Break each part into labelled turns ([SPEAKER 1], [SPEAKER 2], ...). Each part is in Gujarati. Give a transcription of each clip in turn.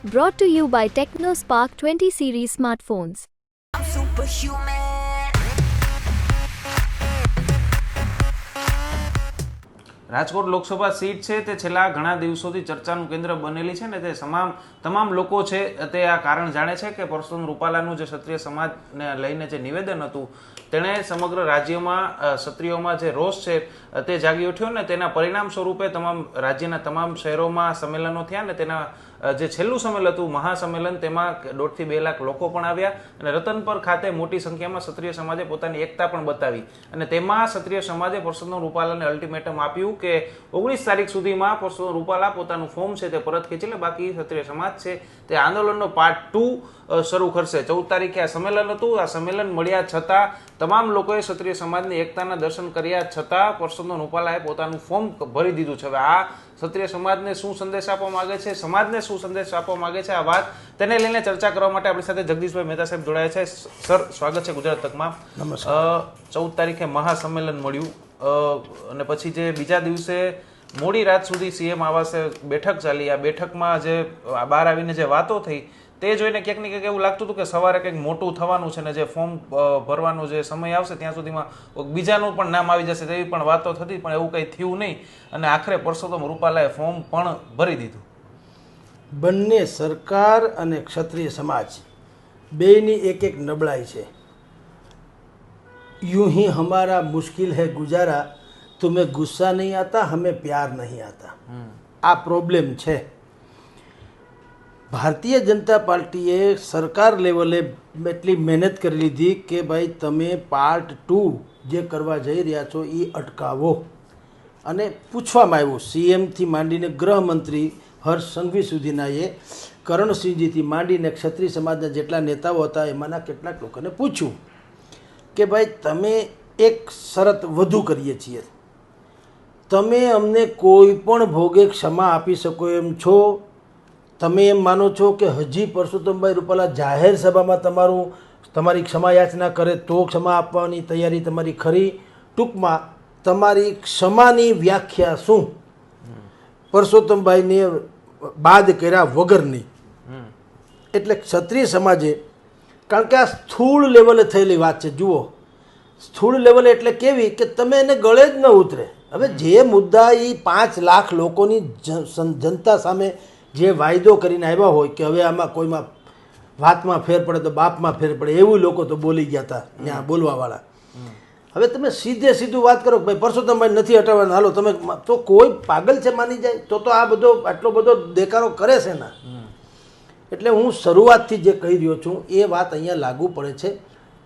[SPEAKER 1] Brought to you by TechnoSpark 20 series smartphones.
[SPEAKER 2] I'm superhuman.
[SPEAKER 3] Rajkot Lok Sabha seat છે તે છેલ્લા ઘણા દિવસોથી ચર્ચાનું કેન્દ્ર બનેલી છે ને તે તમામ લોકો છે તે આ કારણ જાણે છે કે પરસોત્તમ રૂપાલાનું જે ક્ષત્રિય સમાજને લઈને જે નિવેદન હતું તેણે સમગ્ર રાજ્યમાં ક્ષત્રિયોમાં જે રોષ છે તે જાગી ઉઠ્યો ને તેના પરિણામ સ્વરૂપે રાજ્યના તમામ શહેરોમાં સંમેલનો થયા ને તેના જે છેલ્લું સંમેલન હતું મહાસંમેલન તેમાં 1.5 થી 2 લાખ લોકો પણ આવ્યા અને રતનપર ખાતે મોટી સંખ્યામાં ક્ષત્રિય સમાજે પોતાની એકતા પણ બતાવી અને તેમાં ક્ષત્રિય સમાજે પરસોત્તમ રૂપાલાને અલ્ટિમેટમ આપ્યું કે 19 તારીખ સુધીમાં પરસોત્તમ રૂપાલા પોતાનું ફોર્મ છે તે પરત ખેંચી લે, બાકી ક્ષત્રિય સમાજ છે તે આંદોલનનો પાર્ટ 2 શરૂ કરશે. 14 તારીખે આ સંમેલન હતું. આ સંમેલન મળ્યા છતાં તમામ લોકોએ ક્ષત્રિય સમાજની એકતાના દર્શન કર્યા છતાં પરસોત્તમ રૂપાલાએ પોતાનું ફોર્મ ભરી દીધું છે. હવે આ ક્ષત્રિય સમાજને શું સંદેશ આપવા માંગે છે, સમાજને શું સંદેશ આપવા માંગે છે, આ વાત તેને લઈને ચર્ચા કરવા માટે આપણી સાથે જગદીશભાઈ મહેતા સાહેબ જોડાયા છે. સર, સ્વાગત છે ગુજરાત તકમાં. 14 તારીખે મહાસંમેલન મળ્યું અને પછી જે બીજા દિવસે મોડી રાત સુધી સીએમ આવાસે બેઠક ચાલી. આ બેઠકમાં જે બહાર આવીને જે વાતો થઈ તે જોઈને ક્યાંક ને ક્યાંક એવું લાગતું હતું કે સવારે કંઈક મોટું થવાનું છે ને જે ફોર્મ ભરવાનો જે સમય આવશે ત્યાં સુધીમાં બીજાનું પણ નામ આવી જશે તેવી પણ વાતો થતી, પણ એવું કંઈ થયું નહીં અને આખરે પરસોત્તમ રૂપાલાએ ફોર્મ પણ ભરી દીધું.
[SPEAKER 4] બંને સરકાર અને ક્ષત્રિય સમાજ બેની એક એક નબળાઈ છે. यूं ही हमारा मुश्किल है गुजारा, तुम्हें गुस्सा नहीं आता, हमें प्यार नहीं आता. આ પ્રોબ્લેમ છે. ભારતીય જનતા પાર્ટીએ સરકાર લેવલે એટલી મહેનત કરી લીધી કે ભાઈ તમે પાર્ટ 2 જે કરવા જઈ રહ્યા છો એ અટકાવો અને પૂછવામાં આવ્યું સીએમથી માંડીને ગૃહમંત્રી હર્ષ સંઘવી સુધીનાએ કરણસિંહજીથી માંડીને ક્ષત્રિય સમાજના જેટલા નેતાઓ હતા એમાંના કેટલાક લોકોને પૂછ્યું કે ભાઈ તમે એક શરત વધુ કરીએ છીએ, તમે અમને કોઈ પણ ભોગે ક્ષમા આપી શકો એમ છો? તમે એમ માનો છો કે હજી પરસોત્તમભાઈ રૂપાલા જાહેર સભામાં તમારી ક્ષમા યાચના કરે તો ક્ષમા આપવાની તૈયારી તમારી ખરી? ટૂંકમાં તમારી ક્ષમાની વ્યાખ્યા શું? પરસોત્તમભાઈને બાદ કર્યા વગરની. એટલે ક્ષત્રિય સમાજે, કારણ કે આ સ્થૂળ લેવલે થયેલી વાત છે. જુઓ, સ્થૂળ લેવલે એટલે કેવી કે તમે એને ગળે જ ન ઉતરે. હવે જે મુદ્દા એ 5 લાખ લોકોની જનતા સામે જે વાયદો કરીને આવ્યા હોય કે હવે આમાં કોઈમાં વાતમાં ફેર પડે તો બાપમાં ફેર પડે, એવું લોકો તો બોલી ગયા હતા ત્યાં બોલવાવાળા. હવે તમે સીધું વાત કરો કે ભાઈ પરસોત્તમભાઈ નથી હટાવવાના, હાલો તમે, તો કોઈ પાગલ છે માની જાય? તો આટલો બધો દેકારો કરે છે ને. એટલે હું શરૂઆતથી જે કહી રહ્યો છું એ વાત અહીંયા લાગુ પડે છે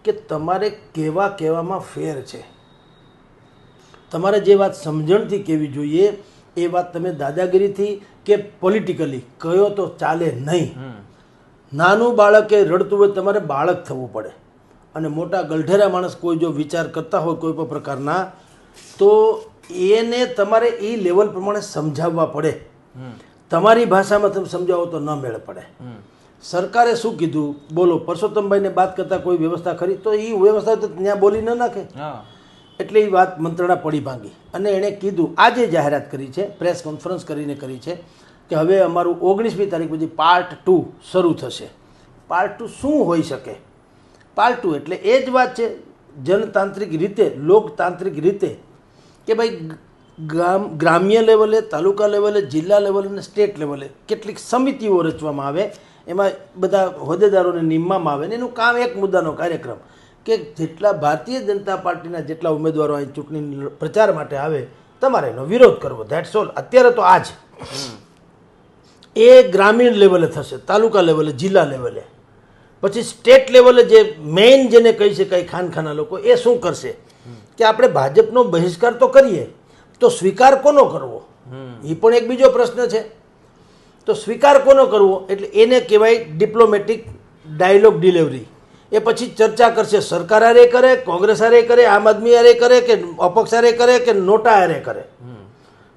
[SPEAKER 4] કે તમારે કહેવામાં ફેર છે. તમારે જે વાત સમજણથી કહેવી જોઈએ એ વાત તમે દાદાગીરીથી કે પોલિટિકલી કહ્યો તો ચાલે નહીં. નાનું બાળકે રડતું હોય તમારે બાળક થવું પડે અને મોટા ગલઢેરા માણસ કોઈ જો વિચાર કરતા હોય કોઈ પણ પ્રકારના તો એને તમારે એ લેવલ પ્રમાણે સમજાવવા પડે. તમારી ભાષામાં તમે સમજાવો તો ન મેળ પડે. સરકારે શું કીધું બોલો, પરસોત્તમભાઈને બાદ કરતાં કોઈ વ્યવસ્થા ખરી? તો એ વ્યવસ્થા તો ત્યાં બોલી ન નાખે. એટલે એ વાત મંત્રણા પડી ભાંગી અને એણે કીધું, આજે જાહેરાત કરી છે, પ્રેસ કોન્ફરન્સ કરીને કરી છે કે હવે અમારું 19મી તારીખ પછી પાર્ટ 2 શરૂ થશે. પાર્ટ 2 શું હોઈ શકે? પાર્ટ 2 એટલે એ જ વાત છે જનતાંત્રિક રીતે, લોકતાંત્રિક રીતે કે ભાઈ ગ્રામ્ય લેવલે, તાલુકા લેવલે, જિલ્લા લેવલે અને સ્ટેટ લેવલે કેટલીક સમિતિઓ રચવામાં આવે, એમાં બધા હોદ્દેદારોને નિમવામાં આવે ને એનું કામ એક મુદ્દાનો કાર્યક્રમ કે જેટલા ભારતીય જનતા પાર્ટીના જેટલા ઉમેદવારો અહીં ચૂંટણી પ્રચાર માટે આવે તમારે એનો વિરોધ કરવો. That's all. અત્યારે તો આ જ એ ગ્રામીણ લેવલે થશે, તાલુકા લેવલે, જિલ્લા લેવલે. પછી સ્ટેટ લેવલે જે મેઇન જેને કહી શકાય ખાનખાના લોકો એ શું કરશે કે આપણે ભાજપનો બહિષ્કાર તો કરીએ તો સ્વીકાર કોનો કરવો? એ પણ એક બીજો પ્રશ્ન છે. તો સ્વીકાર કોનો કરવો એટલે એને કહેવાય ડિપ્લોમેટિક ડાયલોગ ડિલિવરી. એ પછી ચર્ચા કરશે, સરકાર હારે કરે, કોંગ્રેસ હારે કરે, આમ આદમી હારે કરે કે અપક્ષ હારે કરે કે નોટા હારે કરે.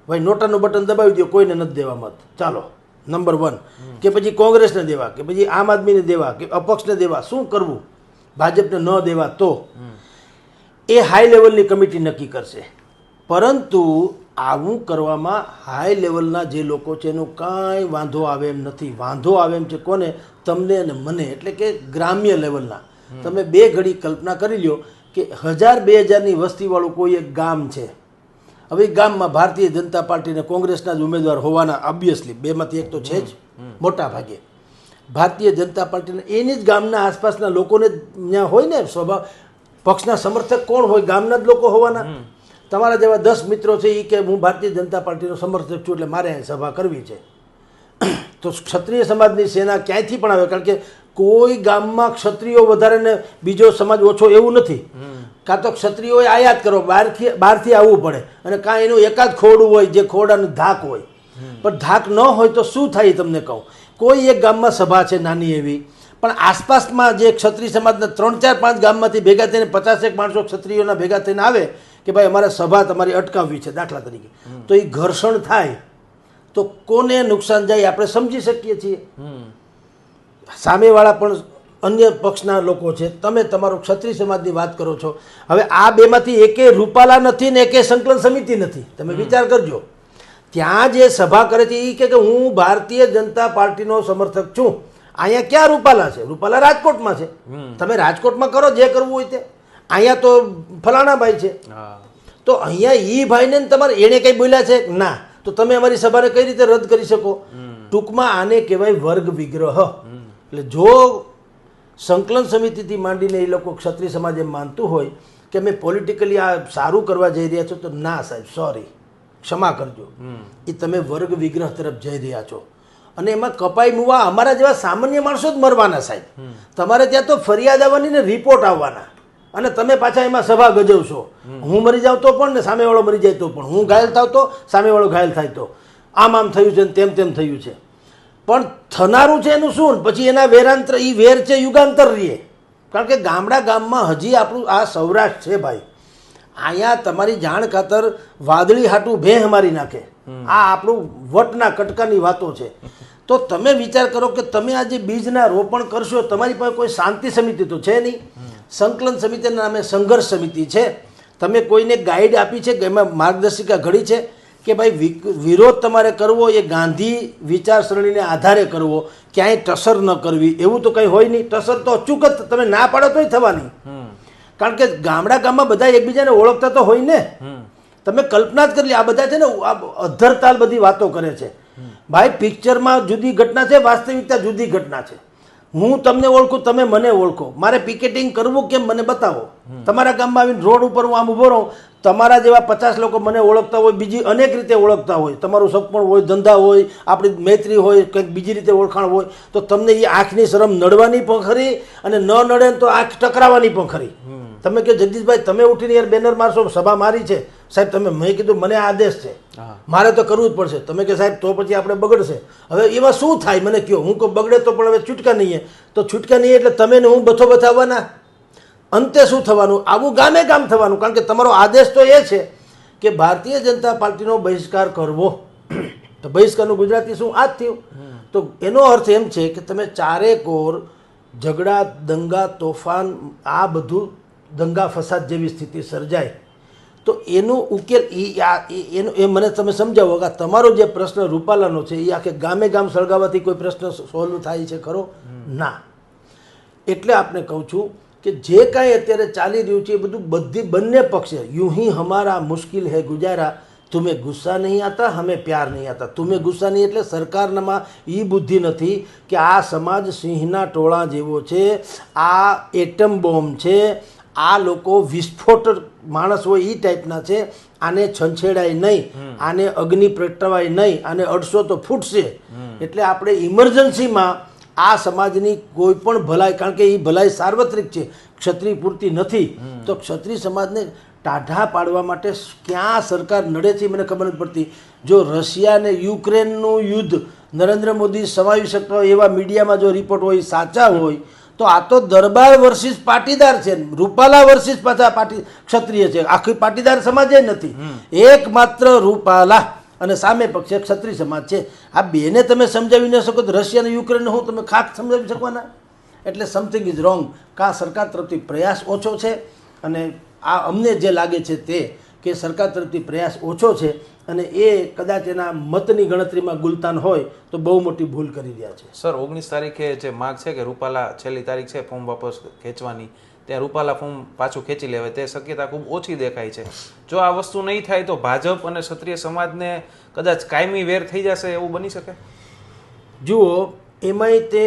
[SPEAKER 4] ભાઈ નોટાનું બટન દબાવી દો, કોઈને નથી દેવા મત, ચાલો નંબર 1. કે પછી કોંગ્રેસને દેવા કે પછી આમ આદમીને દેવા કે અપક્ષને દેવા, શું કરવું? ભાજપને ન દેવા તો એ હાઈ લેવલની કમિટી નક્કી કરશે. પરંતુ આવું કરવામાં હાઈ લેવલના જે લોકો છે એનું કાંઈ વાંધો આવે એમ નથી. વાંધો આવે એમ છે કોને? તમને અને મને. એટલે કે ગ્રામ્ય લેવલના. તમે બે ઘડી કલ્પના કરી લ્યો કે 1000-2000ની વસ્તીવાળું કોઈ એક ગામ છે. હવે એ ગામમાં ભારતીય જનતા પાર્ટી અને કોંગ્રેસના જ ઉમેદવાર હોવાના ઓબ્વિયસલી બેમાંથી એક તો છે જ મોટા ભાગે. ભારતીય જનતા પાર્ટીના એની જ ગામના આસપાસના લોકોને ત્યાં હોય ને સ્વભાવ પક્ષના સમર્થક કોણ હોય? ગામના જ લોકો હોવાના. તમારા જેવા 10 મિત્રો છે એ કે હું ભારતીય જનતા પાર્ટીનો સમર્થક છું એટલે મારે અહીં સભા કરવી છે. તો ક્ષત્રિય સમાજની સેના ક્યાંયથી પણ આવે, કારણ કે કોઈ ગામમાં ક્ષત્રિયો વધારે ને બીજો સમાજ ઓછો એવું નથી. કાં તો ક્ષત્રિયોએ આયાત કરો, બહારથી આવવું પડે, અને કાં એનું એકાદ ખોરડું હોય જે ખોરડાનું ધાક હોય. પણ ધાક ન હોય તો શું થાય તમને કહું. કોઈ એક ગામમાં સભા છે નાની એવી, પણ આસપાસમાં જે ક્ષત્રિય સમાજના 3-4-5 ગામમાંથી ભેગા થઈને 50-1 માણસો ક્ષત્રિયોના ભેગા થઈને આવે કે ભાઈ અમારે સભા તમારી અટકાવવી છે દાખલા તરીકે, તો એ ઘર્ષણ થાય તો કોને નુકસાન જાય આપણે સમજી શકીએ છીએ. સામેવાળા પણ અન્ય પક્ષના લોકો છે. તમે તમારો ક્ષત્રિય સમાજની વાત કરો છો. હવે આ બેમાંથી એકે રૂપાલા નથી ને એકે સંકલન સમિતિ નથી. તમે વિચાર કરજો. ત્યાં જે સભા કરે છે એ કે હું ભારતીય જનતા પાર્ટીનો સમર્થક છું. અહીંયા ક્યાં રૂપાલા છે? રૂપાલા રાજકોટમાં છે. તમે રાજકોટમાં કરો જે કરવું હોય તે. અહીંયા તો ફલાણા ભાઈ છે. તો અહીંયા ઈ ભાઈને તમારે એને કંઈ બોલ્યા છે ના, તો તમે અમારી સભાને કઈ રીતે રદ કરી શકો? ટૂંકમાં આને કહેવાય વર્ગ વિગ્રહ. એટલે જો સંકલન સમિતિથી માંડીને એ લોકો ક્ષત્રિય સમાજ એમ માનતું હોય કે અમે પોલિટિકલી આ સારું કરવા જઈ રહ્યા છો, તો ના સાહેબ, સોરી, ક્ષમા કરજો, એ તમે વર્ગ વિગ્રહ તરફ જઈ રહ્યા છો. અને એમાં કપાઈ મુવા અમારા જેવા સામાન્ય માણસો જ મરવાના સાહેબ. તમારે ત્યાં તો ફરિયાદ આવવાની ને રિપોર્ટ આવવાના, અને તમે પાછા એમાં સભા ગજવશો. હું મરી જાઉં તો પણ ને સામેવાળો મરી જાય તો પણ, હું ઘાયલ થાવ તો સામેવાળો ઘાયલ થાય તો, આમ થયું છે ને તેમ થયું છે. પણ થનારું છે એનું શું? પછી એના વેરાંતર એ વેર છે યુગાંતર રહીએ. કારણ કે ગામમાં હજી આપણું આ સૌરાષ્ટ્ર છે ભાઈ. અહીંયા તમારી જાણ ખાતર વાદળી હાટું ભેહ મારી નાખે. આ આપણું વટના કટકાની વાતો છે. તો તમે વિચાર કરો કે તમે આજે બીજના રોપણ કરશો, તમારી પાસે કોઈ શાંતિ સમિતિ તો છે નહીં. સંકલન સમિતિના નામે સંઘર્ષ સમિતિ છે. તમે કોઈને ગાઈડ આપી છે, એમાં માર્ગદર્શિકા ઘડી છે કે ભાઈ વિરોધ તમારે કરવો એ ગાંધી વિચારસરણીને આધારે કરવો, ક્યાંય ટસર ન કરવી, એવું તો કંઈ હોય નહીં. ટસર તો અચૂક જ તમે ના પાડો તોય થવાની. કારણ કે ગામમાં બધા એકબીજાને ઓળખતા તો હોય ને. તમે કલ્પના જ કરી આ બધા છે ને અધરતાલ બધી વાતો કરે છે. ભાઈ પિક્ચરમાં જુદી ઘટના છે, વાસ્તવિકતા જુદી ઘટના છે. હું તમને ઓળખું, તમે મને ઓળખો. મારે પિકેટિંગ કરવું કેમ મને બતાવો. તમારા ગામમાં આવીને રોડ ઉપર હું આમ ઊભો રહું, તમારા જેવા 50 લોકો મને ઓળખતા હોય, બીજી અનેક રીતે ઓળખતા હોય, તમારું સપણ હોય, ધંધા હોય, આપણી મૈત્રી હોય, કંઈક બીજી રીતે ઓળખાણ હોય, તો તમને એ આંખની શરમ નડવાની પણ ખરી, અને ન નડે તો આંખ ટકરાવાની પણ ખરી. તમે કે જગદીશભાઈ તમે ઉઠીને યાર બેનર મારશો, સભા મારી છે સાહેબ, તમે મેં કીધું મને આદેશ છે, મારે તો કરવું જ પડશે. તમે કે સાહેબ તો પછી આપણે બગડશે. હવે એમાં શું થાય મને કહો. હું કહું બગડે તો પણ હવે છૂટકા નહીં, તો છૂટકા નહીં એટલે તમે ને હું બથો બતાવવાના. અંતે શું થવાનું? આવું ગામે ગામ થવાનું. કારણ કે તમારો આદેશ તો એ છે કે ભારતીય જનતા પાર્ટીનો બહિષ્કાર કરવો. તો બહિષ્કારનું ગુજરાતી શું? આ જ થયું. તો એનો અર્થ એમ છે કે તમે ચારે કોર ઝઘડા, દંગા, તોફાન, આ બધું દંગા ફસાદ જેવી સ્થિતિ સર્જાય તો એનું ઉકેલ એનું એ મને તમે સમજાવો કે તમારો જે પ્રશ્ન રૂપાલાનો છે એ આખે ગામે ગામ સળગાવવાથી કોઈ પ્રશ્ન સોલ્વ થાય છે ખરો? ના. એટલે આપણે કહું છું કે જે કાંઈ અત્યારે ચાલી રહ્યું છે એ બધું બંને પક્ષે યું હી હમારા મુશ્કિલ હૈ ગુજારા, તુમે ગુસ્સા નહીં આતા, હમે પ્યાર નહીં આતા. તુમે ગુસ્સા નહીં એટલે સરકારમાં એ બુદ્ધિ નથી કે આ સમાજ સિંહના ટોળા જેવો છે, આ એટમ બોમ્બ છે, આ લોકો વિસ્ફોટ માણસ હોય એ ટાઈપના છે, આને છંછેડાય નહીં, આને અગ્નિ પ્રગટાવાય નહીં, આને અડશો તો ફૂટશે. એટલે આપણે ઇમરજન્સીમાં આ સમાજની કોઈ પણ ભલાઈ, કારણ કે એ ભલાઈ સાર્વત્રિક છે, ક્ષત્રિય પૂરતી નથી, તો ક્ષત્રિય સમાજને ટાઢા પાડવા માટે ક્યાં સરકાર નડે છે મને ખબર નથી પડતી. જો રશિયા અને યુક્રેનનું યુદ્ધ નરેન્દ્ર મોદી સમાવી શકતા હોય એવા મીડિયામાં જો રિપોર્ટ હોય સાચા હોય તો આ તો દરબાર વર્સિસ પાટીદાર છે, રૂપાલા વર્સિસ પાછા ક્ષત્રિય છે. આખી પાટીદાર સમાજ નથી, એકમાત્ર રૂપાલા અને સામે પક્ષે ક્ષત્રિય સમાજ છે. આ બેને તમે સમજાવી ન શકો તો રશિયા અને યુક્રેનને હું તમે ખાસ સમજાવી શકવાના? એટલે સમથિંગ ઇઝ રોંગ. કાં સરકાર તરફથી પ્રયાસ ઓછો છે, અને આ અમને જે લાગે છે તે કે સરકાર તરફથી પ્રયાસ ઓછો છે અને એ કદાચ એના મતની ગણતરીમાં ગુલતાન હોય તો બહુ મોટી ભૂલ કરી રહ્યા છે.
[SPEAKER 3] સર 19 તારીખે જે માગ છે કે રૂપાલા છેલ્લી તારીખ છે ફોર્મ વાપસ ખેંચવાની, ત્યાં રૂપાલા ફોર્મ પાછું ખેંચી લેવાય તે શક્યતા ખૂબ ઓછી દેખાય છે. જો આ વસ્તુ નહીં થાય તો ભાજપ અને ક્ષત્રિય સમાજને કદાચ કાયમી વેર થઈ જશે એવું બની શકે?
[SPEAKER 4] જુઓ, એમાંય તે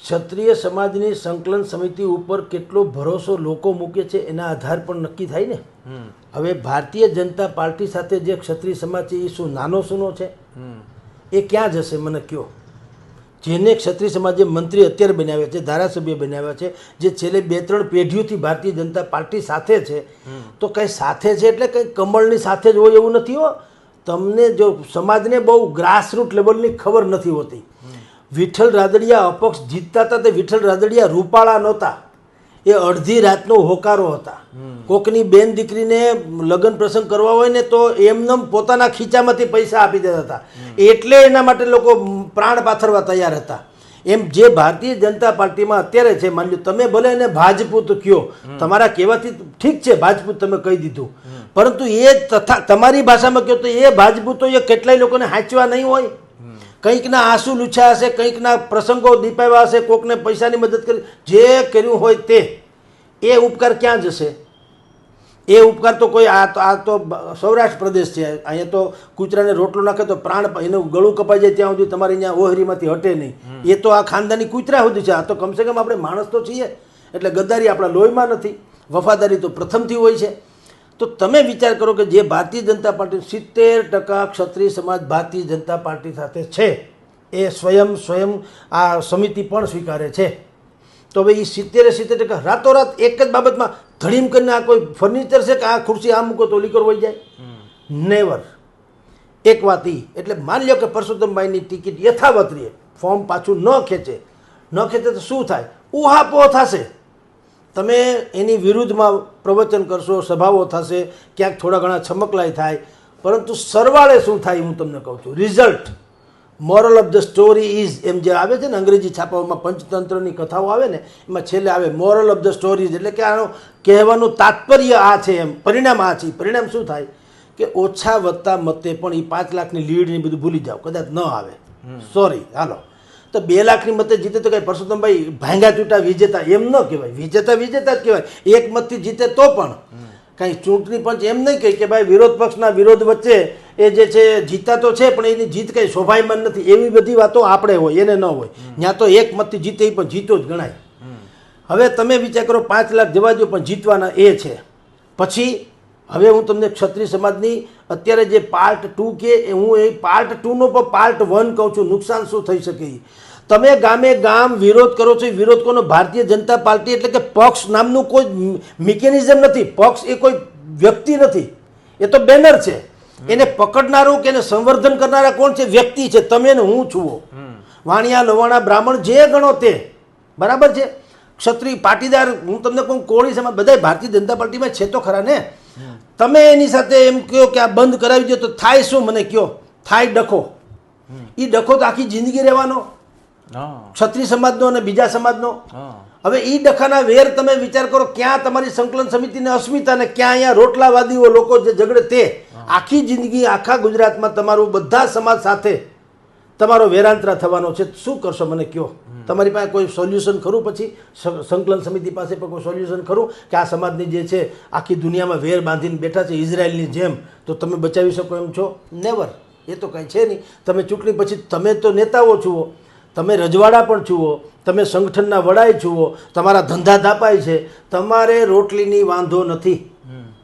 [SPEAKER 4] ક્ષત્રિય સમાજની સંકલન સમિતિ ઉપર કેટલો ભરોસો લોકો મૂકે છે એના આધાર પર નક્કી થાય ને. હવે ભારતીય જનતા પાર્ટી સાથે જે ક્ષત્રિય સમાજ છે એ શું નાનો સૂનો છે? એ ક્યાં જશે મને કહો. જેને ક્ષત્રિય સમાજે મંત્રી અત્યારે બનાવ્યા છે, ધારાસભ્ય બનાવ્યા છે, જે છેલ્લે 2-3 પેઢીઓથી ભારતીય જનતા પાર્ટી સાથે છે, તો કંઈ સાથે છે એટલે કંઈ કમળની સાથે જ હોય એવું નથી હો. તમને જો સમાજને બહુ ગ્રાસરૂટ લેવલની ખબર નથી હોતી. વિઠ્ઠલ રાદડિયા અપક્ષ જીતતા હતા તે વિઠ્ઠલ રાદડિયા રૂપાળા નહોતા, એ અડધી રાતનો હોકારો હતા. કોકની બેન દીકરીને લગ્ન પ્રસંગ કરવા હોય ને તો એમને પોતાના ખીચામાંથી પૈસા આપી દેતા હતા, એટલે એના માટે લોકો પ્રાણ પાથરવા તૈયાર હતા. એમ જે ભારતીય જનતા પાર્ટીમાં અત્યારે છે, માની લો તમે ભલે એને ભાજપૂત કયો, તમારા કહેવાથી ઠીક છે ભાજપૂત તમે કહી દીધું, પરંતુ એ તથા તમારી ભાષામાં કહો તો એ ભાજપૂતો એ કેટલાય લોકોને હાંચવા નહીં હોય. કંઈકના આંસુ લૂછ્યા હશે, કંઈકના પ્રસંગો દીપાવ્યા હશે, કોકને પૈસાની મદદ કરી, જે કર્યું હોય તે, એ ઉપકાર ક્યાં જશે? એ ઉપકાર તો કોઈ આ તો સૌરાષ્ટ્ર પ્રદેશ છે, અહીંયા તો કૂતરાને રોટલો નાખે તો પ્રાણ એનું ગળું કપાઈ જાય ત્યાં સુધી તમારી અહીંયા ઓહરીમાંથી હટે નહીં. એ તો આ ખાનદાની કૂતરા સુધી છે. આ તો કમસે કમ આપણે માણસ તો છીએ, એટલે ગદ્દારી આપણા લોહીમાં નથી, વફાદારી તો પ્રથમથી હોય છે. તો તમે વિચાર કરો કે જે ભારતીય જનતા પાર્ટી 70% ક્ષત્રિય સમાજ ભારતીય જનતા પાર્ટી સાથે છે, એ સ્વયં આ સમિતિ પણ સ્વીકારે છે. તો હવે એ 70% રાતોરાત એક જ બાબતમાં ધડીમ કરીને આ કોઈ ફર્નિચર છે કે આ ખુરશી આમ મૂકો તો લીકર વહી જાય? નેવર. એક વાત એ, એટલે માની લો કે પરસોત્તમભાઈની ટિકિટ યથાવત રહે, ફોર્મ પાછું ન ખેંચે તો શું થાય? ઉહાપોહ થશે. તમે એની વિરુદ્ધમાં પ્રવચન કરશો, સભાઓ થશે, ક્યાંક થોડા ઘણા છમકલાય થાય, પરંતુ સરવાળે શું થાય હું તમને કહું છું. Result, moral of the story is, એમ જે આવે છે ને અંગ્રેજી છાપાઓમાં પંચતંત્રની કથાઓ આવે ને, એમાં છેલ્લે આવે મોરલ ઓફ ધ સ્ટોરી, એટલે કે આનો કહેવાનું તાત્પર્ય આ છે, એમ પરિણામ આ છે. પરિણામ શું થાય કે ઓછા વત્તા મતે પણ એ 5 લાખની લીડને બધું ભૂલી જાઓ, કદાચ ન આવે, સોરી, હાલો તો 2 લાખની મતે જીતે તો કઈ પરસોત્તમભાઈ ભાંગા ચૂંટા વિજેતા એમ ન કહેવાય. વિજેતા જ કહેવાય. એક મતથી જીતે તો પણ કાંઈ ચૂંટણી પંચ એમ નહીં કહે કે ભાઈ વિરોધ પક્ષના વિરોધ વચ્ચે એ જે છે જીતા તો છે પણ એની જીત કંઈ શોભાયમાન નથી, એવી બધી વાતો આપણે હોય, એને ન હોય. ત્યાં તો એક મતથી જીતે એ પણ જીતો જ ગણાય. હવે તમે વિચાર કરો 5 લાખ જવા દો પણ જીતવાના એ છે. પછી હવે હું તમને ક્ષત્રિય સમાજની અત્યારે જે પાર્ટ 2 કે હું એ પાર્ટ 2નો પણ પાર્ટ 1 કહું છું. નુકસાન શું થઈ શકે? તમે ગામે ગામ વિરોધ કરો છો, વિરોધ કોનો? ભારતીય જનતા પાર્ટી એટલે કે પક્ષ નામનું કોઈ મિકેનિઝમ નથી. પક્ષ એ કોઈ વ્યક્તિ નથી, એ તો બેનર છે. એને પકડનારો કે એને સંવર્ધન કરનારા કોણ છે? વ્યક્તિ છે. તમે ને હું છુઓ, વાણિયા લવાણા બ્રાહ્મણ જે ગણો તે, બરાબર છે. ક્ષત્રિય પાટીદાર, હું તમને કહું કોળી સમાજ, બધા ભારતીય જનતા પાર્ટીમાં છે તો ખરા ને. તમે એની સાથે એમ કહો કે આ બંધ કરાવી દો તો થાય શું? મને કહો. થાય ડખો. એ ડખો તો આખી જિંદગી રહેવાનો, ક્ષત્રિય સમાજનો અને બીજા સમાજનો. હવે એ ડખાના વેર તમે વિચાર કરો, ક્યાં તમારી સંકલન સમિતિની અસ્મિતા ને ક્યાં અહીંયા રોટલાવાદીઓ લોકો જે ઝઘડે તે. આખી જિંદગી આખા ગુજરાતમાં તમારું બધા સમાજ સાથે તમારો વેરાંતરા થવાનો છે. શું કરશો મને કહો? તમારી પાસે કોઈ સોલ્યુશન ખરું? પછી સંકલન સમિતિ પાસે પણ કોઈ સોલ્યુશન ખરું કે આ સમાજની જે છે આખી દુનિયામાં વેર બાંધીને બેઠા છે ઇઝરાયલની જેમ, તો તમે બચાવી શકો એમ છો? નેવર. એ તો કંઈ છે નહીં. તમે ચૂંટણી પછી તમે તો નેતાઓ છો, તમે રજવાડા પણ છુઓ, તમે સંગઠનના વડાય છુઓ, તમારા ધંધા ધાપાય છે, તમારે રોટલીની વાંધો નથી.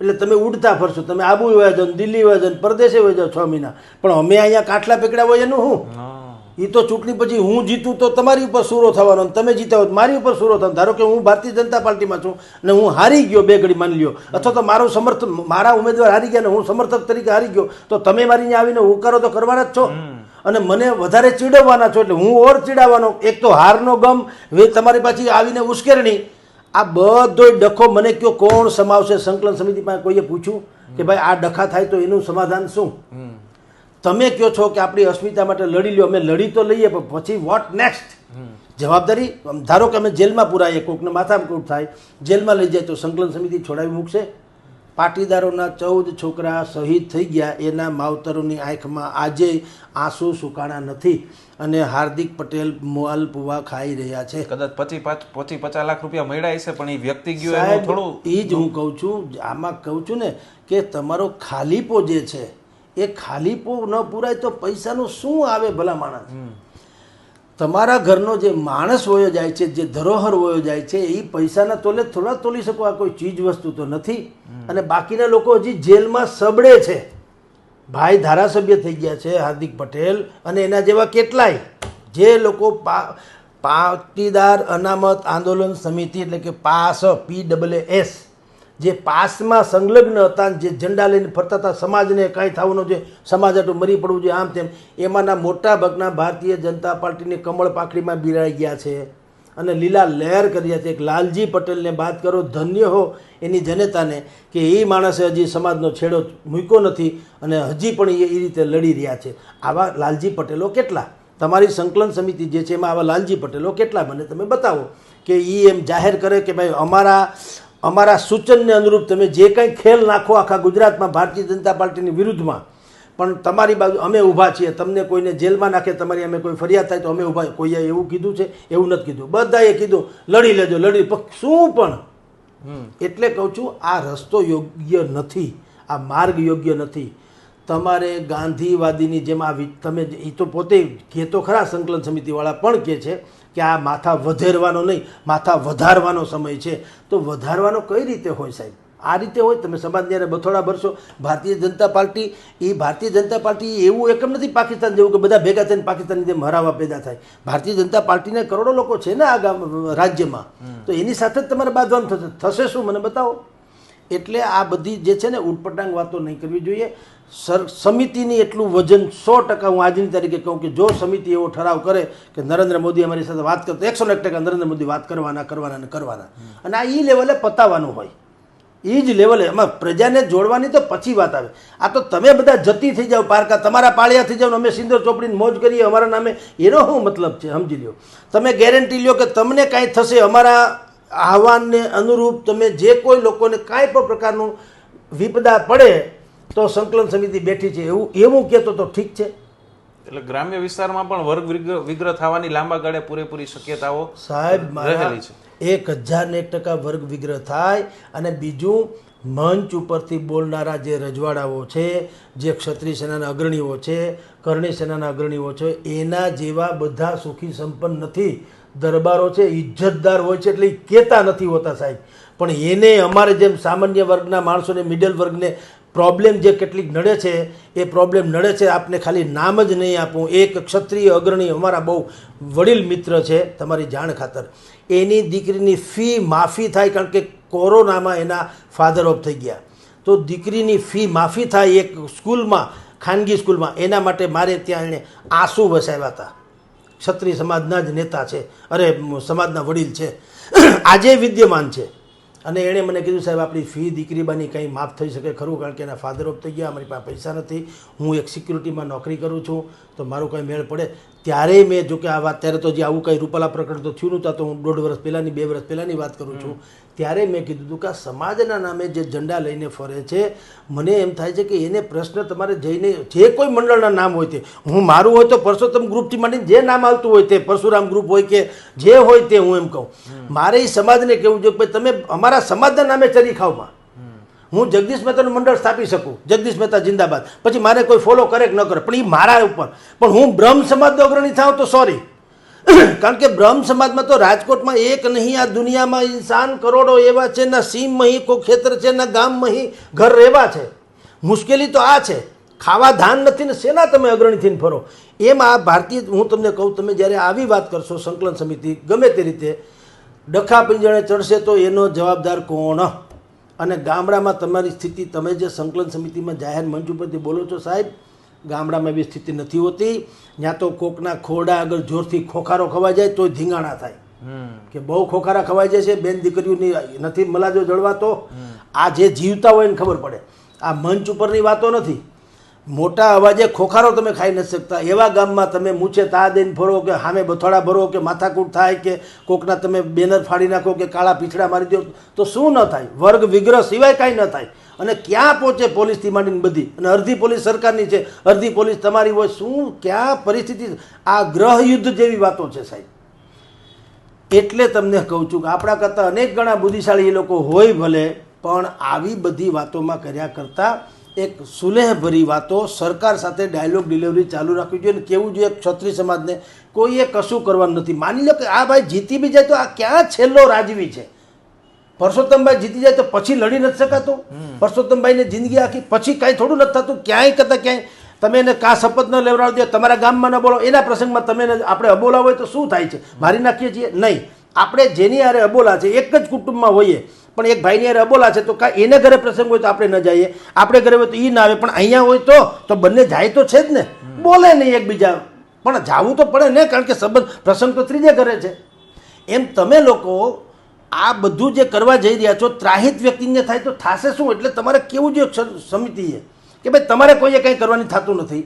[SPEAKER 4] એટલે તમે ઉડતા ફરશો, તમે આબુ વયા જાઓ, દિલ્હી વયા જાઓ, પરદેશે વયા જાઓ 6 મહિના, પણ અમે અહીંયા કાટલા પકડ્યા હોય એનું હું? એ તો ચૂંટણી પછી હું જીતું તો તમારી ઉપર સૂરો થવાનો, તમે જીતા હોય મારી ઉપર સૂરો થવાનો. ધારો કે હું ભારતીય જનતા પાર્ટીમાં છું અને હું હારી ગયો 2 ઘડી માની લ્યો, અથવા તો મારો મારા ઉમેદવાર હારી ગયા ને હું સમર્થક તરીકે હારી ગયો, તો તમે મારી અહીંયા આવીને હુંકારો તો કરવાના જ છો અને મને વધારે ચીડવવાના છો. એટલે હું ઓર ચીડાવવાનો. એક તો હારનો ગમ, તમારી પાછી આવીને ઉશ્કેરણી, આ બધો ડખો મને કયો કોણ સમાવશે? સંકલન સમિતિ પાસે કોઈએ પૂછ્યું કે ભાઈ આ ડખા થાય તો એનું સમાધાન શું? તમે કહો છો કે આપણી અસ્મિતા માટે લડી લ્યો, અમે લડી તો લઈએ પણ પછી વોટ નેક્સ્ટ? જવાબદારી, ધારો કે અમે જેલમાં પુરાઈએ, કોઈકને માથાકૂટ થાય, જેલમાં લઈ જાય તો સંકલન સમિતિ છોડાવી મૂકશે? પાટીદારોના 14 છોકરા શહીદ થઈ ગયા, એના માવતરોની આંખમાં આજે આંસુ સુકાણા નથી અને હાર્દિક પટેલ માલપુવા ખાઈ રહ્યા છે.
[SPEAKER 3] કદાચ 50 લાખ રૂપિયા મળ્યા હશે, પણ એ વ્યક્તિ ગયો એનું
[SPEAKER 4] સાહેબ,
[SPEAKER 3] થોડું.
[SPEAKER 4] એ જ હું કહું છું, આમાં કહું છું ને કે તમારો ખાલીપો જે છે એ ખાલીપો ન પૂરાય તો પૈસાનું શું આવે ભલા માણસ? તમારા ઘરનો જે માણસ વયો જાય છે, જે ધરોહર વયો જાય છે, એ પૈસાના તોલે થોડા તોલી શકો? આ કોઈ ચીજ વસ્તુ તો નથી. અને બાકીના લોકો હજી જેલમાં સબડે છે. ભાઈ ધારાસભ્ય થઈ ગયા છે હાર્દિક પટેલ, અને એના જેવા કેટલાય જે લોકો પાટીદાર અનામત આંદોલન સમિતિ એટલે કે PAS જે પાસમાં સંલગ્ન હતા, જે ઝંડા લઈને ફરતા હતા, સમાજને કાંઈ થવાનું છે, સમાજ હાટું મરી પડવું છે, આમ તેમ, એમાંના મોટા ભાગના ભારતીય જનતા પાર્ટીની કમળ પાખડીમાં બિરાઈ ગયા છે અને લીલા લહેર કર્યા છે. એક લાલજી પટેલને વાત કરો, ધન્ય હો એની જનતાને કે એ માણસે હજી સમાજનો છેડો મૂક્યો નથી અને હજી પણ એ રીતે લડી રહ્યા છે. આવા લાલજી પટેલો કેટલા? તમારી સંકલન સમિતિ જે છે એમાં આવા લાલજી પટેલો કેટલા મને તમે બતાવો કે એ એમ જાહેર કરે કે ભાઈ અમારા સૂચનને અનુરૂપ તમે જે કંઈ ખેલ નાખો આખા ગુજરાતમાં ભારતીય જનતા પાર્ટીની વિરુદ્ધમાં, પણ તમારી બાજુ અમે ઊભા છીએ. તમને કોઈને જેલમાં નાખે, તમારી અમે કોઈ ફરિયાદ થાય તો અમે ઊભા. કોઈએ એવું કીધું છે? એવું નથી કીધું. બધાએ કીધું લડી લેજો, લડી. શું પણ એટલે કહું છું, આ રસ્તો યોગ્ય નથી, આ માર્ગ યોગ્ય નથી. તમારે ગાંધીવાદીની જેમ તમે એ તો પોતે કહે તો ખરા, સંકલન સમિતિવાળા પણ કહે છે કે આ માથા વધેરવાનો નહીં, માથા વધારવાનો સમય છે. તો વધારવાનો કઈ રીતે હોય સાહેબ? આ રીતે હોય? તમે સમાજની યારે બથોડા ભરશો. ભારતીય જનતા પાર્ટી એવું એકમ નથી પાકિસ્તાન જેવું કે બધા ભેગા થઈને પાકિસ્તાનની જેમ હરાવા પેદા થાય. ભારતીય જનતા પાર્ટીને કરોડો લોકો છે ને આ રાજ્યમાં, તો એની સાથે જ તમારે બાંધવાનું થશે શું? મને બતાવો. એટલે આ બધી જે છે ને ઉટપટાંગ વાતો નહીં કરવી જોઈએ. સમિતિની એટલું વજન 100% હું આજની તારીખે કહું કે જો સમિતિ એવો ઠરાવ કરે કે નરેન્દ્ર મોદી અમારી સાથે વાત કરતો, 101% નરેન્દ્ર મોદી વાત કરવાના અને આ ઈ લેવલે પતાવવાનું હોય, એ જ લેવલે. એમાં પ્રજાને જોડવાની તો પછી વાત આવે. આ તો તમે બધા જતી થઈ જાઓ, પારકા તમારા પાળિયા થઈ જાઓ, અમે સિંદૂર ચોપડીને મોજ કરીએ અમારા નામે, એનો શું મતલબ છે? સમજી લ્યો. તમે ગેરંટી લ્યો કે તમને કાંઈ થશે, અમારા આહવાનને અનુરૂપ તમે જે કોઈ લોકોને કાંઈ પણ પ્રકારનું વિપદા પડે તો સંકલન સમિતિ બેઠી છે, એવું કહેતો તો ઠીક છે.
[SPEAKER 3] એટલે ગ્રામ્ય વિસ્તારમાં પણ વર્ગ વિગ્રહ થવાની લાંબા ગાળે પૂરેપૂરી શક્યતાઓ
[SPEAKER 4] સાહેબ
[SPEAKER 3] રહેલી છે.
[SPEAKER 4] 1001% વર્ગ વિગ્રહ થાય. અને બીજું, મંચ ઉપરથી બોલનારા જે રજવાડાઓ છે, જે ક્ષત્રિય સેનાના અગ્રણીઓ છે, કરણી સેનાના અગ્રણીઓ છે, એના જેવા બધા સુખી સંપન્ન નથી. દરબારો છે ઇજ્જતદાર હોય છે એટલે એ કહેતા નથી હોતા સાહેબ, પણ એને અમારે જેમ સામાન્ય વર્ગના માણસોને, મિડલ વર્ગને પ્રોબ્લેમ જે કેટલીક નડે છે એ પ્રોબ્લેમ નડે છે. આપને ખાલી નામ જ નહીં આપું, એક ક્ષત્રિય અગ્રણી અમારા બહુ વડીલ મિત્ર છે, તમારી જાણ ખાતર, એની દીકરીની ફી માફી થાય કારણ કે કોરોનામાં એના ફાધર ઓફ થઈ ગયા, તો દીકરીની ફી માફી થાય એક સ્કૂલમાં, ખાનગી સ્કૂલમાં, એના માટે મારે ત્યાં એણે આંસુ વસાવ્યા હતા. ક્ષત્રિય સમાજના જ નેતા છે, અરે સમાજના વડીલ છે, આજે વિદ્યમાન છે. અને એણે મને કીધું સાહેબ આપણી ફી દીકરીબાની કંઈ માફ થઈ શકે ખરું, કારણ કે એના ફાધર ઓફ થઈ ગયા, અમારી પાસે પૈસા નથી, હું એક સિક્યુરિટીમાં નોકરી કરું છું, તો મારું કંઈ મેળ પડે. ત્યારે મેં જો કે આ વાત, ત્યારે તો જે આવું કંઈ રૂપાલા પ્રકરણ તો થયું નહોતું, તો હું 1.5 વર્ષ પહેલાંની 2 વર્ષ પહેલાંની વાત કરું છું. ત્યારે મેં કીધું હતું કે આ સમાજના નામે જે ઝંડા લઈને ફરે છે, મને એમ થાય છે કે એને પ્રશ્ન તમારે જઈને જે કોઈ મંડળના નામ હોય તે, હું મારું હોય તો પરસોત્તમ ગ્રુપથી માંડીને જે નામ આવતું હોય તે, પરશુરામ ગ્રુપ હોય કે જે હોય તે, હું એમ કહું મારે એ સમાજને કહેવું જોઈએ કે તમે અમારા સમાજના નામે ચરી ખાવમાં. હું જગદીશ મહેતાનું મંડળ સ્થાપી શકું, જગદીશ મહેતા જિંદાબાદ, પછી મારે કોઈ ફોલો કરે કે ન કરે, પણ એ મારા ઉપર. પણ હું બ્રહ્મ સમાજનો અગ્રણી થાઉં તો સોરી, કારણ કે બ્રહ્મ સમાજમાં તો રાજકોટમાં એક નહીં, આ દુનિયામાં ઇન્સાન કરોડો એવા છે, ના સીમ મહી કોઈ ખેતર છે, ના ગામ મહી ઘર રહેવા છે. મુશ્કેલી તો આ છે, ખાવા ધાન નથી ને શેના તમે અગ્રણી થઈને ફરો? એમ આ ભારતીય, હું તમને કહું, તમે જ્યારે આવી વાત કરશો સંકલન સમિતિ ગમે તે રીતે ડખા પિંજણે ચડશે તો એનો જવાબદાર કોણ? અને ગામડામાં તમારી સ્થિતિ, તમે જે સંકલન સમિતિમાં જાહેર મંચ ઉપરથી બોલો છો સાહેબ, ગામડામાં એવી સ્થિતિ નથી હોતી. ત્યાં તો કોકના ખોરડા આગળ જોરથી ખોખારો ખવાઈ જાય તોય ધીંગાણા થાય કે બહુ ખોખારા ખવાઈ જાય છે, બેન દીકરીઓની નથી મલાજો જળવાતો. આ જે જીવતા હોય એને ખબર પડે, આ મંચ ઉપરની વાતો નથી. મોટા અવાજે ખોખારો તમે ખાઈ નથી શકતા એવા ગામમાં તમે મૂછે તા દઈને ફરો કે સામે બથોડા ભરો કે માથાકૂટ થાય કે કોકના તમે બેનર ફાડી નાખો કે કાળા પીછડા મારી દો તો શું ન થાય? વર્ગ વિગ્રહ સિવાય કાંઈ ન થાય. અને ક્યાં પહોંચે પોલીસથી માંડીને બધી, અને અડધી પોલીસ સરકારની છે, અડધી પોલીસ તમારી હોય. શું ક્યાં પરિસ્થિતિ, આ ગ્રહ યુદ્ધ જેવી વાતો છે સાહેબ. એટલે તમને કહું છું કે આપણા કરતાં અનેક ગણા બુદ્ધિશાળી એ લોકો હોય ભલે, પણ આવી બધી વાતોમાં કર્યા કરતાં એક સુલેહભરી વાતો, સરકાર સાથે ડાયલોગ ડિલિવરી ચાલુ રાખવી જોઈએ. અને કહેવું જોઈએ ક્ષત્રિય સમાજને કોઈએ કશું કરવાનું નથી. માની લો કે આ ભાઈ જીતી બી જાય તો આ ક્યાં છેલ્લો રાજવી છે? પરસોત્તમભાઈ જીતી જાય તો પછી લડી નથી શકાતું? પરસોત્તમભાઈને જિંદગી આખી પછી કાંઈ થોડું નથી થતું? ક્યાંય કરતાં ક્યાંય તમે એને કાં શપથ ન લેવડાવી દો, તમારા ગામમાં ન બોલો, એના પ્રસંગમાં તમે આપણે અબોલા હોય તો શું થાય છે? મારી નાખીએ છીએ? નહીં. આપણે જેની હારે અબોલા છે, એક જ કુટુંબમાં હોઈએ, પણ એક ભાઈની હારે અબોલા છે તો કાંઈ એને ઘરે પ્રસંગ હોય તો આપણે ન જઈએ, આપણે ઘરે હોય તો એ ના આવે, પણ અહીંયા હોય તો બંને જાય તો છે જ ને. બોલે નહીં એકબીજા, પણ જાવું તો પડે ને, કારણ કે સંબંધ પ્રસંગ તો ત્રીજે ઘરે છે. એમ તમે લોકો આ બધું જે કરવા જઈ રહ્યા છો, ત્રાહિત વ્યક્તિને થાય તો થશે શું? એટલે તમારે કેવું જોઈએ સમિતિએ કે ભાઈ તમારે કોઈએ કંઈ કરવાની થતું નથી.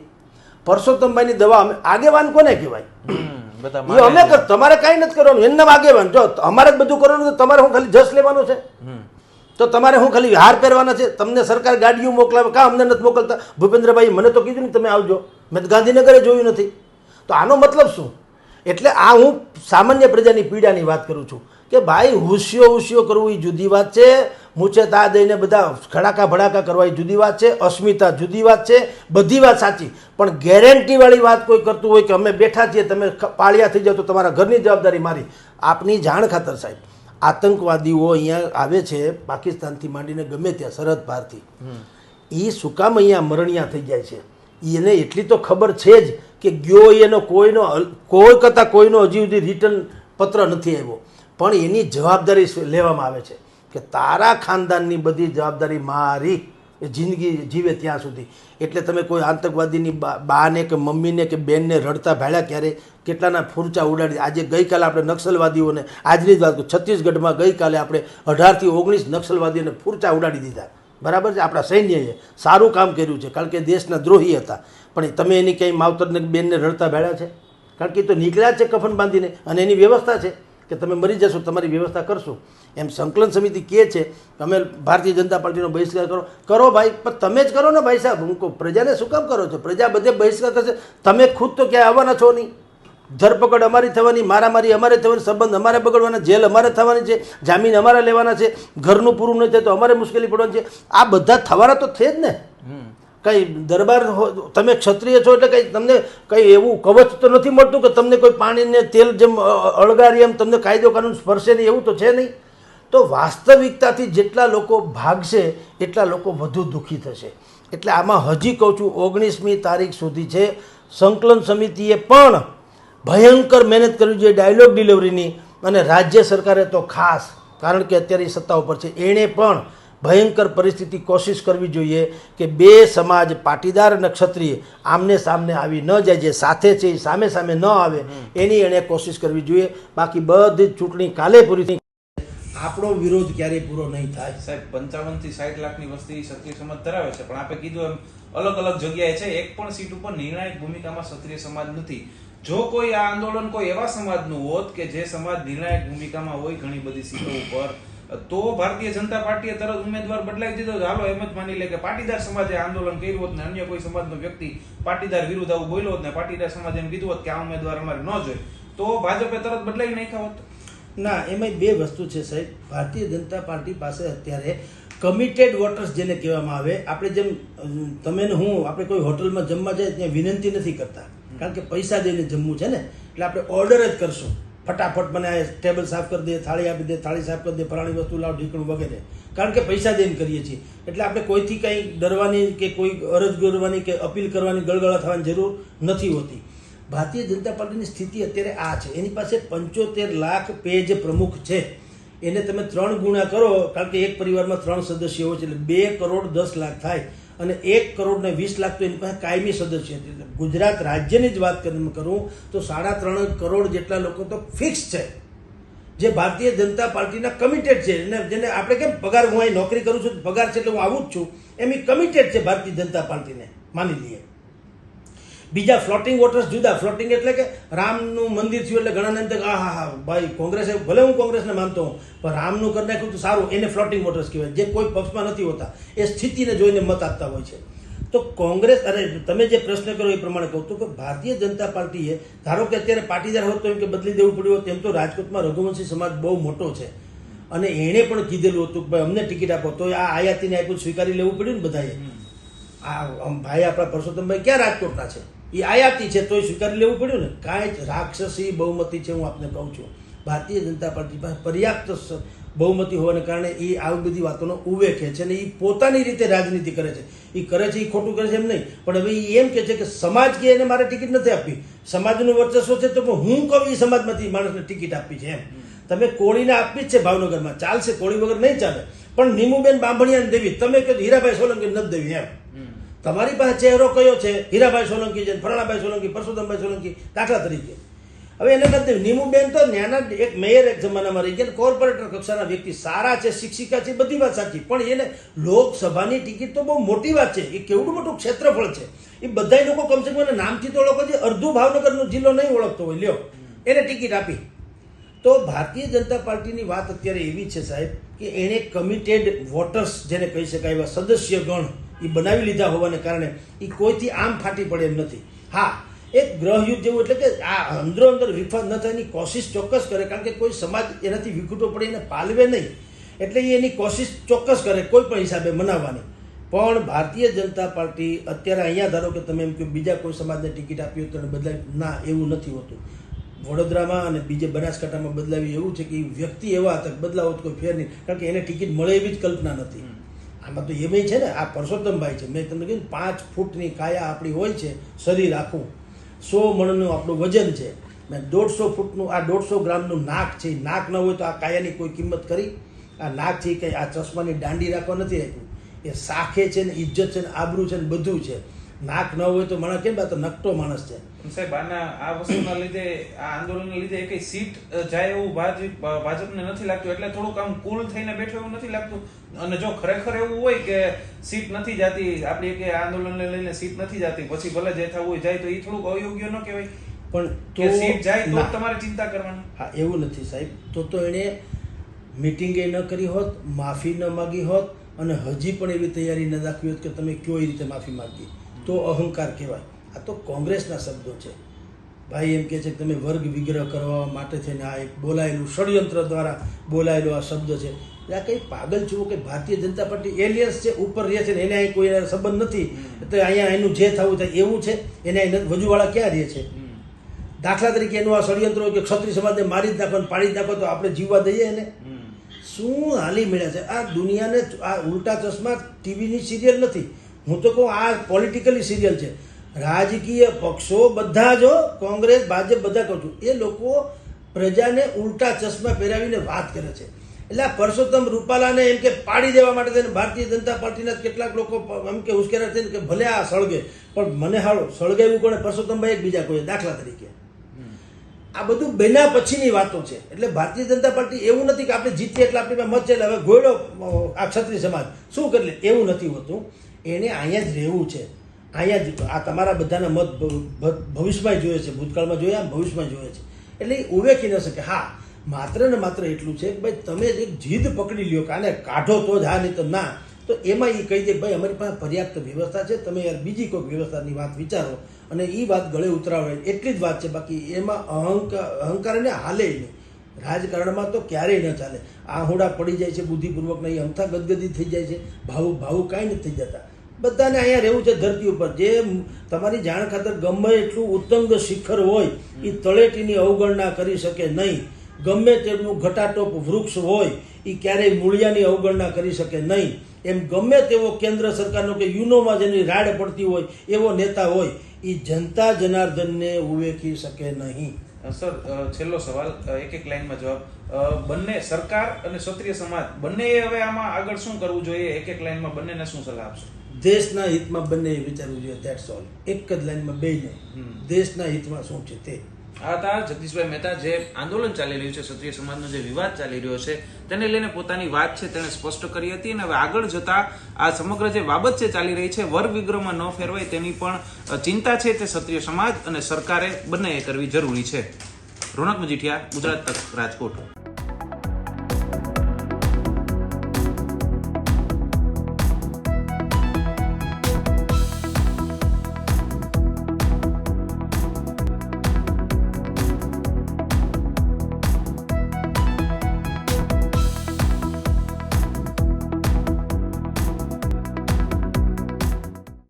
[SPEAKER 4] પરસોત્તમભાઈની દવા અમે આગેવાન કોને કહેવાય? એ અમે તમારે કાંઈ નથી કરવાનું, એમના આગેવાન. જો અમારે જ બધું કરવાનું તો તમારે હું ખાલી જસ લેવાનો છે? તો તમારે હું ખાલી હાર પહેરવાના છે? તમને સરકાર ગાડીઓ મોકલાવે, કાં અમને નથી મોકલતા? ભૂપેન્દ્રભાઈ મને તો કીધું ને તમે આવજો, મેં તો ગાંધીનગરે જોયું નથી. તો આનો મતલબ શું? એટલે આ હું સામાન્ય પ્રજાની પીડાની વાત કરું છું કે ભાઈ હુસ્યો કરવું એ જુદી વાત છે, મૂછે તા દઈને બધા ખડાકા ભડાકા કરવા એ જુદી વાત છે, અસ્મિતા જુદી વાત છે, બધી વાત સાચી. પણ ગેરંટીવાળી વાત કોઈ કરતું હોય કે અમે બેઠા છીએ, તમે પાળિયા થઈ જાઓ તો તમારા ઘરની જવાબદારી મારી. આપની જાણ ખાતર સાહેબ, આતંકવાદીઓ અહીંયા આવે છે પાકિસ્તાનથી માંડીને ગમે ત્યાં સરહદ પારથી, એ શું કામ અહીંયા મરણિયા થઈ જાય છે? એને એટલી તો ખબર છે જ કે ગયો એનો કોઈ કરતાં કોઈનો હજી સુધી રિટર્ન પત્ર નથી આવ્યો, પણ એની જવાબદારી લેવામાં આવે છે કે તારા ખાનદાનની બધી જવાબદારી મારી, એ જિંદગી જીવે ત્યાં સુધી. એટલે તમે કોઈ આતંકવાદીની બાને કે મમ્મીને કે બેનને રડતા ભાળ્યા ક્યારે? કેટલાના ફૂરચા ઉડાડી. આજે ગઈકાલે આપણે નક્સલવાદીઓને, આજની જ વાત કરું, છત્તીસગઢમાં ગઈકાલે આપણે 18 થી 19 નક્સલવાદીઓને ફૂરચા ઉડાડી દીધા. બરાબર છે? આપણા સૈન્યએ સારું કામ કર્યું છે, કારણ કે દેશના દ્રોહી હતા. પણ તમે એની ક્યાંય માવતરને બેનને રડતા ભાળ્યા છે? કારણ કે એ તો નીકળ્યા છે કફન બાંધીને, અને એની વ્યવસ્થા છે કે તમે મરી જશો, તમારી વ્યવસ્થા કરશું. એમ સંકલન સમિતિ કહે છે તમે ભારતીય જનતા પાર્ટીનો બહિષ્કાર કરો ભાઈ, પણ તમે જ કરો ને ભાઈ સાહેબ. હું કહું પ્રજાને શું કામ કરો છો? પ્રજા બધે બહિષ્કાર કરશે, તમે ખુદ તો ક્યાંય આવવાના છો નહીં. ધરપકડ અમારી થવાની, મારામારી અમારે થવાની, સંબંધ અમારે બગડવાના, જેલ અમારે થવાની છે, જામીન અમારે લેવાના છે, ઘરનું પૂરું નહીં થાય તો અમારે મુશ્કેલી પડવાની છે. આ બધા થવાના તો છે જ ને. કંઈ દરબાર તમે ક્ષત્રિય છો એટલે કંઈ તમને કંઈ એવું કવચ તો નથી મળતું કે તમને કોઈ પાણીને તેલ જેમ અળગારી એમ તમને કાયદો કાનૂન સ્પર્શે નહીં, એવું તો છે નહીં. તો વાસ્તવિકતાથી જેટલા લોકો ભાગશે એટલા લોકો વધુ દુઃખી થશે. એટલે આમાં હજી કહું છું 19મી તારીખ સુધી છે. સંકલન સમિતિએ પણ ભયંકર મહેનત કરવી જોઈએ ડાયલોગ ડિલિવરીની, અને રાજ્ય સરકારે તો ખાસ, કારણ કે અત્યારે સત્તા ઉપર છે, એણે પણ ભયંકર પરિસ્થિતિ કોશિશ કરવી જોઈએ કે બે સમાજ, પાટીદાર અને ક્ષત્રિય, આમને સામને આવી ન જાય. જે સાથે છે એ સામે સામે ન આવે એની એણે કોશિશ કરવી જોઈએ. બાકી બધી જ ચૂંટણી કાલે પૂરી થઈ, આપણો વિરોધ ક્યારેય પૂરો નહીં થાય.
[SPEAKER 3] સાહેબ 55 થી 60 લાખની વસ્તી ક્ષત્રિય સમાજ ધરાવે છે, પણ આપણે કીધું એમ અલગ અલગ જગ્યાએ છે. એક પણ સીટ ઉપર નિર્ણાયક ભૂમિકામાં ક્ષત્રિય સમાજ નથી. જો કોઈ આ આંદોલન કોઈ એવા સમાજનું હોત કે જે સમાજ નિર્ણાયક ભૂમિકામાં હોય ઘણી બધી સીટો ઉપર, તો ભારતીય જનતા પાર્ટીએ તરત ઉમેદવાર બદલાવી દીધો. હાલો એમ જ માની લે કે પાટીદાર સમાજે આંદોલન કર્યું હોત ને અન્ય કોઈ સમાજનો વ્યક્તિ પાટીદાર વિરુદ્ધ આવું બોલ્યો હોત ને પાટીદાર સમાજે એમ કીધું હોત કે આ ઉમેદવાર અમારે ન જોઈએ, તો ભાજપે તરત બદલાવી નાખ્યા હોત.
[SPEAKER 4] ના, એમાં બે વસ્તુ છે સાહેબ. ભારતીય જનતા પાર્ટી પાસે અત્યારે કમિટેડ વોટર્સ જેને કહેવામાં આવે, આપણે જેમ તમે ને હું આપણે કોઈ હોટલમાં જમવા જાય ત્યાં વિનંતી નથી કરતા, કારણ કે પૈસા દઈને જમવું છે ને, એટલે આપણે ઓર્ડર જ કરશું. ફટાફટ મને ટેબલ સાફ કરી દે, થાળી આપી દે, થાળી સાફ કરી દે, ફલાણી વસ્તુ લાવ, ઢીકણું વગેરે, કારણ કે પૈસા દઈને કરીએ છીએ. એટલે આપણે કોઈથી કંઈ ડરવાની કે કોઈ અરજ કરવાની કે અપીલ કરવાની, ગળગળા થવાની જરૂર નથી હોતી. ભારતીય જનતા પાર્ટીની સ્થિતિ અત્યારે આ છે. એની પાસે 75 લાખ પેજ પ્રમુખ છે. એને તમે 3 ગુણા કરો, કારણ કે એક પરિવારમાં 3 સદસ્ય હોય છે, એટલે 2 કરોડ 10 લાખ થાય, અને 1 કરોડ ને 20 લાખ તો એની પાસે કાયમી સદસ્ય છે. ગુજરાત રાજ્યની જ વાત કરું તો 3.5 કરોડ જેટલા લોકો તો ફિક્સ છે, જે ભારતીય જનતા પાર્ટીના કમિટેડ છે. જેને આપણે કેમ પગાર, હું અહીં નોકરી કરું છું પગાર છે એટલે હું આવું જ છું, એમ એ કમિટેડ છે ભારતીય જનતા પાર્ટીને, માની લઈએ. બીજા ફ્લોટિંગ વોટર્સ જુદા. ફ્લોટિંગ એટલે કે રામનું મંદિર થયું એટલે ઘણાને એમ થાય કે હા ભાઈ કોંગ્રેસે, ભલે હું કોંગ્રેસને માનતો હું, પણ રામનું કરી નાખ્યું તો સારું, એને ફ્લોટિંગ વોટર્સ કહેવાય, જે કોઈ પક્ષમાં નથી હોતા, એ સ્થિતિને જોઈને મત આપતા હોય છે. તો કોંગ્રેસ, અરે તમે જે પ્રશ્ન કરો એ પ્રમાણે કહું તો કે ભારતીય જનતા પાર્ટીએ, ધારો કે અત્યારે પાટીદાર હોત તો એમ કે બદલી દેવું પડ્યું હોત, તેમ તો રાજકોટમાં રઘુવંશી સમાજ બહુ મોટો છે અને એણે પણ કીધેલું હતું કે ભાઈ અમને ટિકિટ આપો, તો આ આયાતીને આપ્યું સ્વીકારી લેવું પડ્યું ને બધાએ. આ ભાઈ આપણા પરસોત્તમભાઈ ક્યાં રાજકોટના છે, એ આયાતી છે તોય સ્વીકારી લેવું પડ્યું ને. કાંઈ જ રાક્ષસી બહુમતી છે, હું આપને કહું છું. ભારતીય જનતા પાર્ટી પાસે પર્યાપ્ત બહુમતી હોવાને કારણે એ આવી બધી વાતોનો ઉવેખે છે અને એ પોતાની રીતે રાજનીતિ કરે છે. એ કરે છે, એ ખોટું કરે છે એમ નહીં, પણ હવે એ એમ કે છે કે સમાજ કે એને મારે ટિકિટ નથી આપવી, સમાજનું વર્ચસ્વ છે તો હું કહું એ સમાજમાંથી માણસને ટિકિટ આપવી છે એમ. તમે કોળીને આપવી જ છે ભાવનગરમાં, ચાલશે, કોળી વગર નહીં ચાલે, પણ નીમુબેન બાંભણિયાને દેવી, તમે કહો હીરાભાઈ સોલંકી નથી દેવી એમ. તમારી પાસે ચહેરો કયો છે, હીરાભાઈ સોલંકી છે, ફરણાભાઈ સોલંકી, પરસોત્તમભાઈ સોલંકી દાખલા તરીકે. હવે એને નથી દેવી. નીમુબેન તો નાના એક મેયર એક જમાનામાં રહી ગયા, કોર્પોરેટર કક્ષાના વ્યક્તિ, સારા છે, શિક્ષિકા છે, બધી વાત સાચી, પણ એને લોકસભાની ટિકિટ તો બહુ મોટી વાત છે. એ કેવડું મોટું ક્ષેત્રફળ છે, એ બધા લોકો કમસે કમ એને નામથી તો ઓળખો છે. અડધું ભાવનગરનો જિલ્લો નહીં ઓળખતો હોય, લ્યો એને ટિકિટ આપી. તો ભારતીય જનતા પાર્ટીની વાત અત્યારે એવી છે સાહેબ કે એણે કમિટેડ વોટર્સ જેને કહી શકાય એવા સદસ્ય ગણ એ બનાવી લીધા હોવાને કારણે એ કોઈથી આમ ફાટી પડે એમ નથી. હા, એક ગ્રહયુદ્ધ જેવું, એટલે કે આ અંદરો અંદર વિફાદ ન થાય એની કોશિશ ચોક્કસ કરે, કારણ કે કોઈ સમાજ એનાથી વિખૂટો પડી એને પાલવે નહીં, એટલે એ એની કોશિશ ચોક્કસ કરે કોઈ પણ હિસાબે મનાવવાની. પણ ભારતીય જનતા પાર્ટી અત્યારે અહીંયા ધારો કે તમે એમ કહો બીજા કોઈ સમાજને ટિકિટ આપી હોય તો બદલાય, ના એવું નથી હોતું. વડોદરામાં અને બીજે બનાસકાંઠામાં બદલાવી એવું છે કે એ વ્યક્તિ એવા હતા બદલાવો તો કોઈ ફેર નહીં, કારણ કે એને ટિકિટ મળે એવી જ કલ્પના નથી. આમાં તો એમ છે ને, આ પરસોત્તમભાઈ છે, મેં તમને કીધું 5 ફૂટની કાયા આપણી હોય છે, શરીર આખું 100 મણનું આપણું વજન છે, મેં 150 ફૂટનું, આ 150 ગ્રામનું નાક છે. નાક ન હોય તો આ કાયાની કોઈ કિંમત કરી? આ નાક છે કંઈ આ ચશ્માની દાંડી રાખવા નથી રાખ્યું, એ સાખે છે ને ઇજ્જત છે ને આબરૂ છે ને બધું છે. નાક ન હોય તો માણસ કેમ, તો નકટો માણસ છે.
[SPEAKER 3] સાહેબ, આ વસ્તુના લીધે, આ આંદોલનના લીધે કઈ સીટ જાય એવું ભાજપને નથી લાગતું, એટલે થોડુંક આમ કુલ થઈને બેઠો એવું નથી લાગતું? અને જો ખરેખર એવું હોય કે સીટ નથી જતી આપણી, કે આંદોલનને લઈને સીટ નથી જતી, પછી ભલે જે થવું હોય જાય, તો એ થોડુંક અયોગ્ય ન કહેવાય?
[SPEAKER 4] પણ
[SPEAKER 3] તો સીટ જાય તો તમારે ચિંતા કરવાની.
[SPEAKER 4] હા, એવું નથી સાહેબ. તો એણે મિટિંગે ન કરી હોત, માફી ન માગી હોત અને હજી પણ એવી તૈયારી ન દાખવી હોત કે તમે કયો એ રીતે માફી માગી, તો અહંકાર કહેવાય. આ તો કોંગ્રેસના શબ્દો છે. ભાઈ એમ કહે છે કે તમે વર્ગ વિગ્રહ કરવા માટે થઈને આ એક બોલાયેલું ષડયંત્ર દ્વારા બોલાયેલો આ શબ્દ છે. આ કંઈ પાગલ છું કે ભારતીય જનતા પાર્ટી એલિયન્સ છે, ઉપર રહે છે ને એને અહીં કોઈ સંબંધ નથી, તો અહીંયા એનું જે થવું થાય એવું છે, એને અહીં વજુવાળા ક્યાં રહે છે? દાખલા તરીકે એનું આ ષડયંત્ર હોય કે ક્ષત્રિય સમાજને મારી જ નાખો, પાડી જ નાખો, તો આપણે જીવવા દઈએ એને? શું હાલી મળ્યા છે આ દુનિયાને? આ ઉલટા ચશ્મા ટીવીની સિરિયલ નથી, હું તો કહું આ પોલિટિકલી સિરિયલ છે. રાજકીય પક્ષો બધા, જો કોંગ્રેસ ભાજપ બધા કહું છું, એ લોકો પ્રજાને ઉલટા ચશ્મા પહેરાવીને વાત કરે છે. એટલે આ પરસોત્તમ રૂપાલાને એમ કે પાડી દેવા માટે થઈને ભારતીય જનતા પાર્ટીના કેટલાક લોકો એમ કે ઉશ્કેરા થઈને કે ભલે આ સળગે, પણ મને હાલો સળગાવ્યું કોણે? પરસોત્તમભાઈ એક બીજા કોઈ દાખલા તરીકે. આ બધું બન્યા પછીની વાતો છે. એટલે ભારતીય જનતા પાર્ટી એવું નથી કે આપણે જીતીએ એટલે આપણી મત છે હવે ગોળો આ ક્ષત્રિય સમાજ શું કરે, એવું નથી હોતું. એને અહીંયા જ રહેવું છે, અહીંયા જ. આ તમારા બધાના મત ભવિષ્યમાં જોઈએ છે, ભૂતકાળમાં જોયા, ભવિષ્યમાં જોઈએ છે, એટલે એ ઉવેખી ન શકે. હા, માત્ર ને માત્ર એટલું છે કે ભાઈ તમે એક જીદ પકડી લ્યો કે આને કાઢો તો જ, હા નહીં તો ના, તો એમાં એ કહી દે ભાઈ અમારી પાસે પર્યાપ્ત વ્યવસ્થા છે, તમે યાર બીજી કોઈક વ્યવસ્થાની વાત વિચારો અને એ વાત ગળે ઉતરાવે, એટલી જ વાત છે. બાકી એમાં અહંકાર એને હાલે નહીં. રાજકારણમાં તો ક્યારેય ન ચાલે. આહુડા પડી જાય છે બુદ્ધિપૂર્વકના, એ અમથા ગદગદી થઈ જાય છે, ભાવું કાંઈ નથી થઈ જતા. બધાને અહીંયા રહેવું છે ધરતી ઉપર. જે તમારી જાણ ખાતર ગમે એટલું ઉત્તંગ શિખર હોય એ તળેટીની અવગણના કરી શકે નહીં. ગમે તેટલું ઘટાટોપ વૃક્ષ હોય એ ક્યારેય મૂળિયાની અવગણના કરી શકે નહીં. એમ ગમે તેવો કેન્દ્ર સરકારનો કે યુનોમાં જેની રાડ પડતી હોય એવો નેતા હોય એ જનતા જનાર્દનને ઉવેખી શકે નહીં.
[SPEAKER 3] સર, છેલ્લો સવાલ, એક લાઈનમાં જવાબ. બંને સરકાર અને ક્ષત્રિય સમાજ બંને હવે આમાં આગળ શું કરવું જોઈએ? એક લાઈનમાં બંનેને શું સલાહ આપશો?
[SPEAKER 4] દેશના હિતમાં બંને વિચારવું જોઈએ, ધેટ્સ ઓલ. એક જ લાઈનમાં બેયને દેશના હિતમાં શું છે તે.
[SPEAKER 3] આ હતા જગદીશભાઈ મહેતા, જે આંદોલન ચાલી રહ્યું છે, ક્ષત્રિય સમાજનો જે વિવાદ ચાલી રહ્યો છે તેને લઈને પોતાની વાત છે તેણે સ્પષ્ટ કરી હતી. અને હવે આગળ જતા આ સમગ્ર જે બાબત છે ચાલી રહી છે વર વિગ્રહમાં ન ફેરવાય તેની પણ ચિંતા છે તે ક્ષત્રિય સમાજ અને સરકારે બંનેએ કરવી જરૂરી છે. રોનક મજીઠિયા, ગુજરાત તક, રાજકોટ.